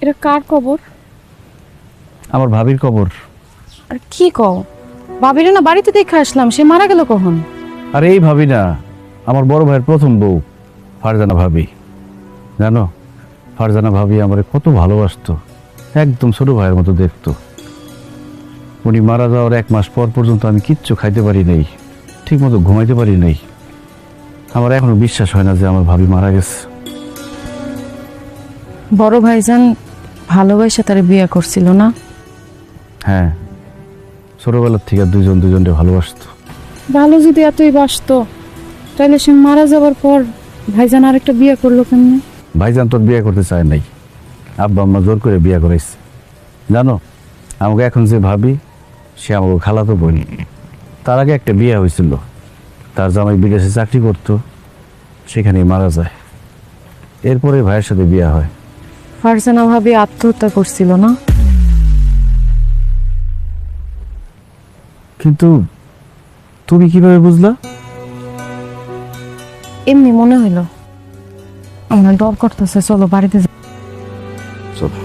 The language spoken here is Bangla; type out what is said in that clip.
এটা কার কবর? আমার ভাবির কবর। আর কি কও, ভাবিরে না বাড়িতে দেখে আসলাম, সে মারা গেল কখন? আর এই ভাবি না, আমার বড় ভাইয়ের প্রথম বউ ফারজানা ভাবি। জানো, ফারজানা ভাবি আমারে কত ভালোবাসতো, একদম ছোট ভাইয়ের মতো দেখতো। উনি মারা যাওয়ার 1 মাস পর পর্যন্ত আমি কিচ্ছু খাইতে পারি নাই, ঠিক মতো ঘুমাইতে পারি নাই। আমার এখনো বিশ্বাস হয় না যে আমার ভাবি মারা গেছে। বড় ভাইজান ভালোবাসা তারে বিয়ে করছিল না? হ্যাঁ, ছোটবেলার থেকে দুজন দুজনকে ভালোবাসতো। ভালো যদি এতই বাসতো, তাহলে সে মারা যাবার পর ভাইজান আরেকটা বিয়ে করলো কেমনে? ভাইজান তোর বিয়ে করতে চায় নাই, আব্বা আম্মা জোর করে বিয়ে করাইছে। জানো, আমাকে এখন যে ভাবি, সে আমাকে খালাতো বোন। তার আগে একটা বিয়ে হয়েছিল, তার জামাই বিদেশে চাকরি করতো, সেখানেই মারা যায়। এরপরে ভাইয়ের সাথে বিয়ে হয়। ফারজানা ভাবি আত্মহত্যা করছিল না? কিন্তু তুমি কিভাবে বুঝলা? এমনি মনে হইলো। আমার ডর করতেছে, চলো বাড়িতে যাই। চলো।